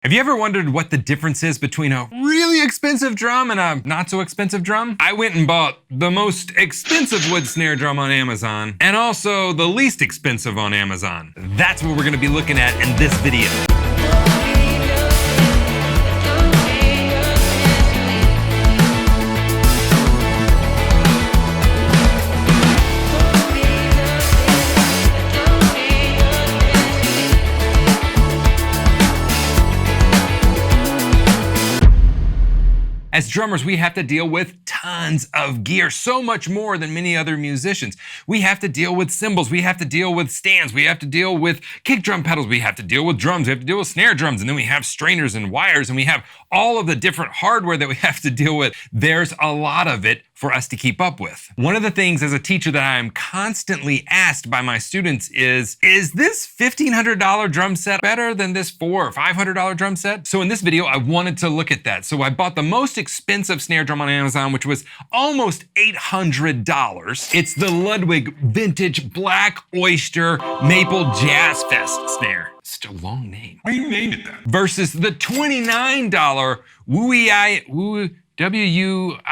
Have you ever wondered what the difference is between a really expensive drum and a not so expensive drum? I went and bought the most expensive wood snare drum on Amazon and also the least expensive on Amazon. That's what we're gonna be looking at in this video. As drummers, we have to deal with tons of gear, so much more than many other musicians. We have to deal with cymbals, we have to deal with stands, we have to deal with kick drum pedals, we have to deal with drums, we have to deal with snare drums, and then we have strainers and wires, and we have all of the different hardware that we have to deal with. There's a lot of it for us to keep up with. One of the things as a teacher that I am constantly asked by my students is this $1,500 drum set better than this $400 or $500 drum set? So in this video, I wanted to look at that. So I bought the most expensive snare drum on Amazon, which was almost $800. It's the Ludwig Vintage Black Oyster Maple Jazz Fest snare. It's a long name. Why you named it that? Versus the $29 W-U-I-I-E-N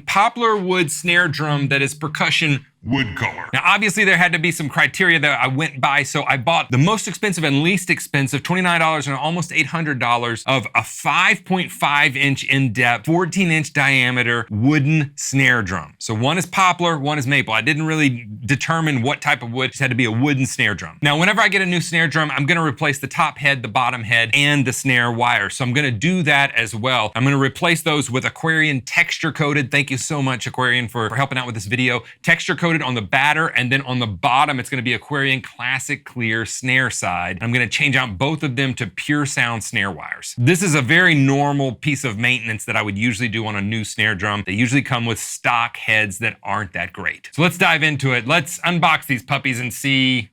poplar wood snare drum that is percussion Wood color. Now, obviously there had to be some criteria that I went by, so I bought the most expensive and least expensive, $29 and almost $800 of a 5.5 inch in depth, 14 inch diameter wooden snare drum. So one is poplar, one is maple. I didn't really determine what type of wood, it just had to be a wooden snare drum. Now, whenever I get a new snare drum, I'm gonna replace the top head, the bottom head, and the snare wire. So I'm gonna do that as well. I'm gonna replace those with Aquarian texture coated. Thank you so much, Aquarian, for helping out with this video. Texture coated on the batter, and then on the bottom it's going to be Aquarian classic clear snare side. I'm going to change out both of them to pure sound snare wires. This is a very normal piece of maintenance that I would usually do on a new snare drum. They usually come with stock heads that aren't that great. So let's dive into it. Let's unbox these puppies and see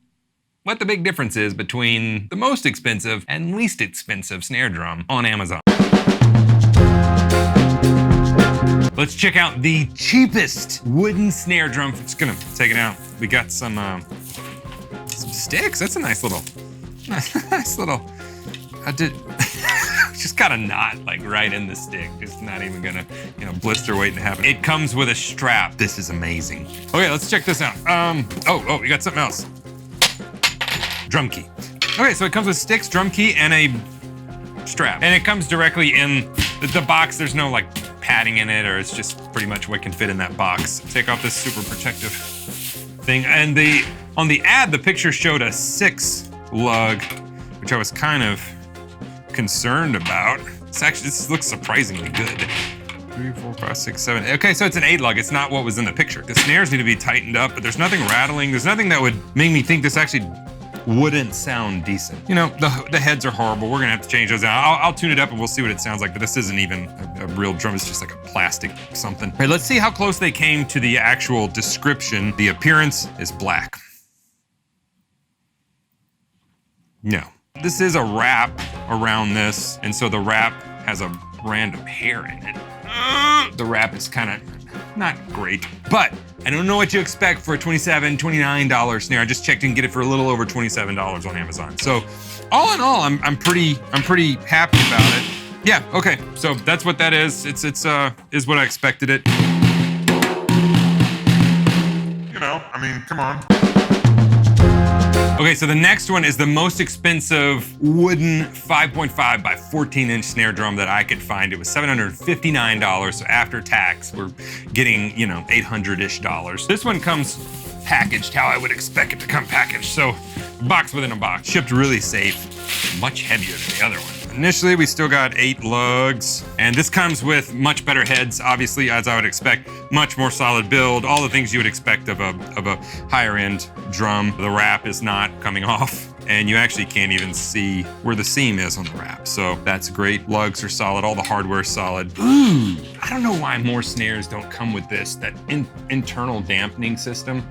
what the big difference is between the most expensive and least expensive snare drum on Amazon. Let's check out the cheapest wooden snare drum. I'm just gonna take it out. We got some sticks. That's a nice little. I did. Just got a knot like right in the stick. Just not even gonna, blister waiting to happen. It comes with a strap. This is amazing. Okay, let's check this out. Oh, we got something else. Drum key. Okay, so it comes with sticks, drum key, and a strap. And it comes directly in the box. There's no like padding in it, or it's just pretty much what can fit in that box. Take off this super protective thing. And on the ad, the picture showed a 6 lug, which I was kind of concerned about. This looks surprisingly good. 3, 4, 5, 6, 7. Okay, so it's an 8 lug. It's not what was in the picture. The snares need to be tightened up, but there's nothing rattling. There's nothing that would make me think this actually wouldn't sound decent. The heads are horrible. We're gonna have to change those out. I'll tune it up and we'll see what it sounds like, but this isn't even a real drum. It's just like a plastic something. All right, let's see how close they came to the actual description. The appearance is black. No. This is a wrap around this, and so the wrap has a random hair in it. The wrap is kind of not great, but I don't know what you expect for a $27, $29 snare. I just checked and get it for a little over $27 on Amazon. So all in all, I'm pretty happy about it. Yeah, okay, so that's what that is. It's is what I expected it. Come on. Okay, so the next one is the most expensive wooden 5.5 by 14 inch snare drum that I could find. It was $759, so after tax, we're getting, $800-ish. This one comes packaged how I would expect it to come packaged. So, box within a box. Shipped really safe, much heavier than the other one. Initially, we still got 8 lugs, and this comes with much better heads, obviously, as I would expect. Much more solid build, all the things you would expect of a higher end drum. The wrap is not coming off, and you actually can't even see where the seam is on the wrap. So that's great. Lugs are solid, all the hardware is solid. Ooh, I don't know why more snares don't come with this, that internal dampening system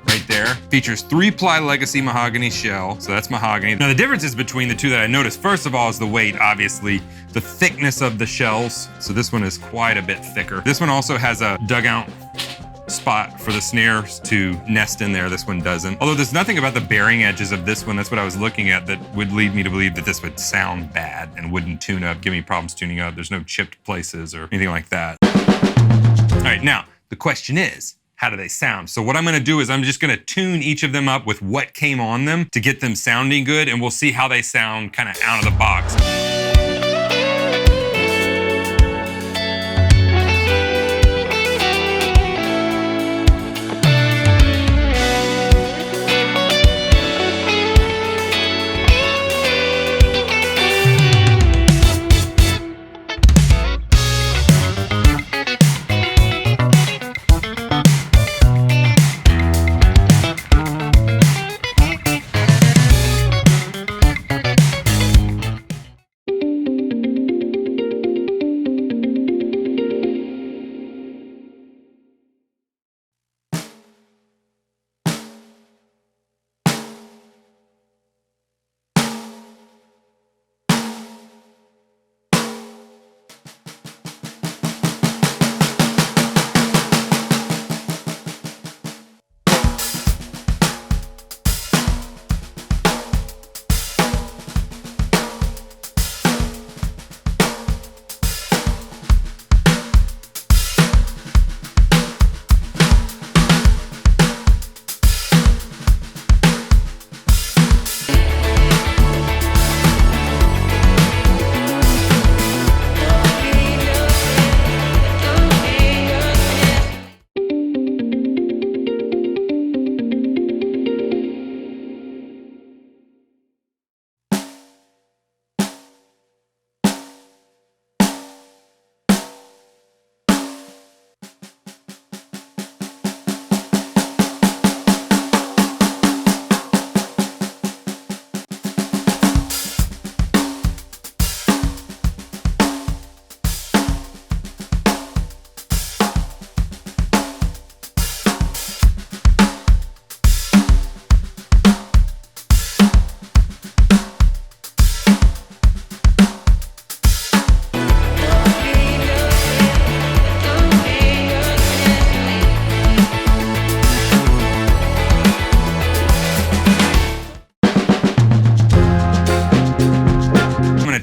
right there. Features 3-ply legacy mahogany shell, so that's mahogany. Now the differences between the two that I noticed, first of all, is the weight, obviously. The thickness of the shells, so this one is quite a bit thicker. This one also has a dugout spot for the snares to nest in there. This one doesn't. Although there's nothing about the bearing edges of this one, that's what I was looking at, that would lead me to believe that this would sound bad and wouldn't tune up, give me problems tuning up. There's no chipped places or anything like that. All right, now, the question is, how do they sound? So what I'm gonna do is I'm just gonna tune each of them up with what came on them to get them sounding good, and we'll see how they sound kind of out of the box.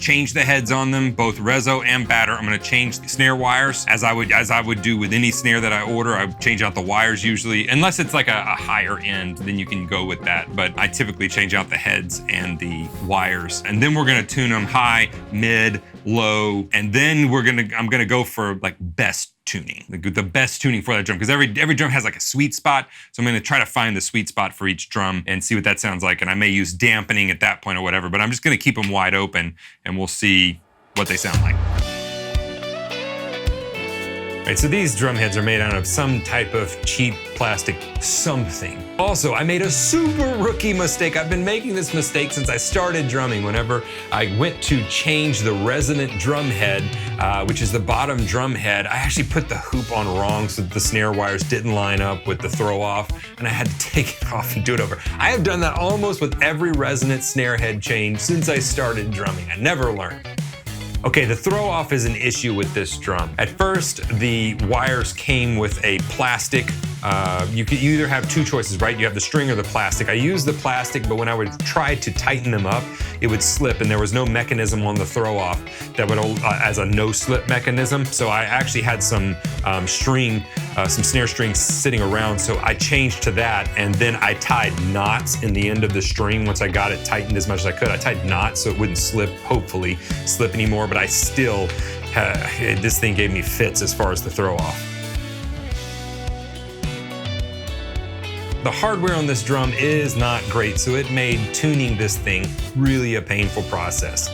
Change the heads on them, both reso and batter. I'm gonna change the snare wires as I would do with any snare that I order. I change out the wires usually, unless it's like a higher end, then you can go with that. But I typically change out the heads and the wires. And then we're gonna tune them high, mid, low, and then I'm gonna go for like best tuning, the best tuning for that drum, because every drum has like a sweet spot. So I'm gonna try to find the sweet spot for each drum and see what that sounds like. And I may use dampening at that point or whatever, but I'm just gonna keep them wide open and we'll see what they sound like. Right, so these drum heads are made out of some type of cheap plastic something. Also, I made a super rookie mistake. I've been making this mistake since I started drumming. Whenever I went to change the resonant drum head, which is the bottom drum head, I actually put the hoop on wrong so that the snare wires didn't line up with the throw off, and I had to take it off and do it over. I have done that almost with every resonant snare head change since I started drumming. I never learned. Okay, the throw off is an issue with this drum. At first, the wires came with a plastic. You either have two choices, right? You have the string or the plastic. I used the plastic, but when I would try to tighten them up, it would slip, and there was no mechanism on the throw off that would, as a no slip mechanism. So I actually had some some snare strings sitting around, so I changed to that, and then I tied knots in the end of the string. Once I got it tightened as much as I could, I tied knots so it wouldn't slip, hopefully, slip anymore, but I still, this thing gave me fits as far as the throw off. The hardware on this drum is not great, so it made tuning this thing really a painful process.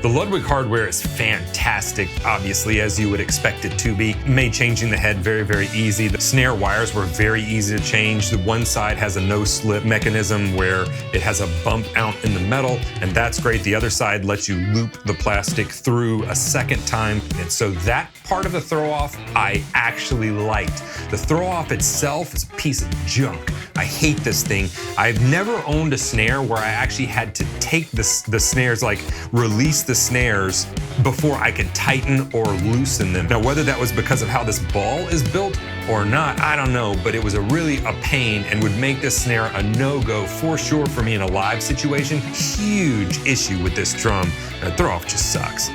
The Ludwig hardware is fantastic, obviously, as you would expect it to be. It made changing the head very, very easy. The snare wires were very easy to change. The one side has a no-slip mechanism where it has a bump out in the metal, and that's great. The other side lets you loop the plastic through a second time. And so that part of the throw-off I actually liked. The throw-off itself is a piece of junk. I hate this thing. I've never owned a snare where I actually had to take the snares, like release the the snares before I could tighten or loosen them. Now, whether that was because of how this ball is built or not, I don't know, but it was really a pain and would make this snare a no-go for sure for me in a live situation. Huge issue with this drum. The throw-off just sucks.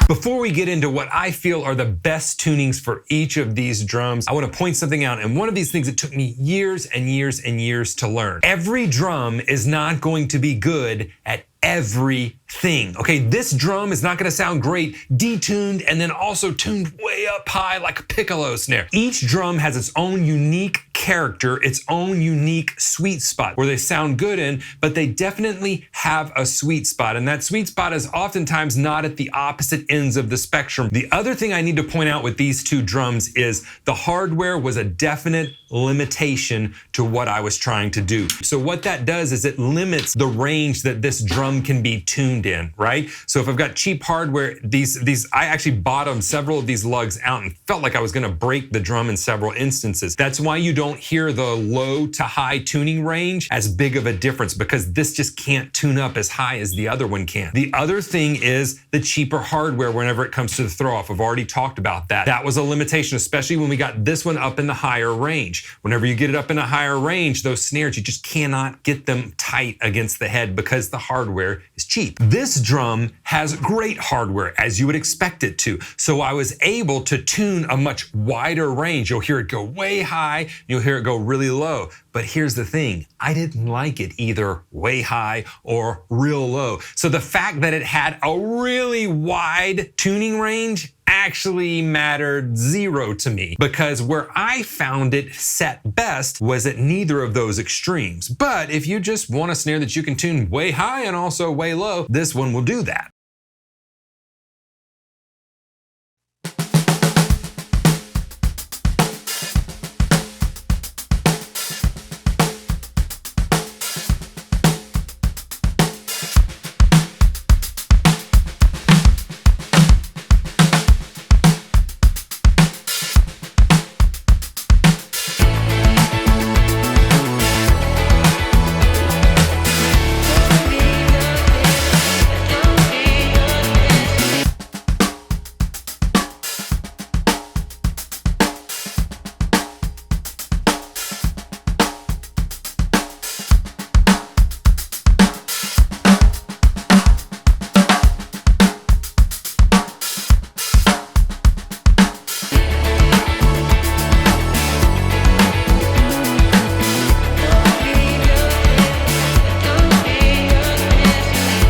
Before we get into what I feel are the best tunings for each of these drums, I want to point something out. And one of these things that took me years and years and years to learn. Every drum is not going to be good at everything. Okay, this drum is not gonna sound great detuned and then also tuned way up high like a piccolo snare. Each drum has its own unique character, its own unique sweet spot where they sound good in, but they definitely have a sweet spot. And that sweet spot is oftentimes not at the opposite ends of the spectrum. The other thing I need to point out with these two drums is the hardware was a definite limitation to what I was trying to do. So what that does is it limits the range that this drum can be tuned in, right? So if I've got cheap hardware, I actually bottomed several of these lugs out and felt like I was gonna break the drum in several instances. That's why you don't hear the low to high tuning range as big of a difference, because this just can't tune up as high as the other one can. The other thing is the cheaper hardware whenever it comes to the throw off. I've already talked about that. That was a limitation, especially when we got this one up in the higher range. Whenever you get it up in a higher range, those snares, you just cannot get them tight against the head because the hardware is cheap. This drum has great hardware, as you would expect it to. So I was able to tune a much wider range. You'll hear it go way high, you'll hear it go really low. But here's the thing, I didn't like it either way high or real low. So the fact that it had a really wide tuning range actually mattered zero to me, because where I found it set best was at neither of those extremes. But if you just want a snare that you can tune way high and also way low, this one will do that.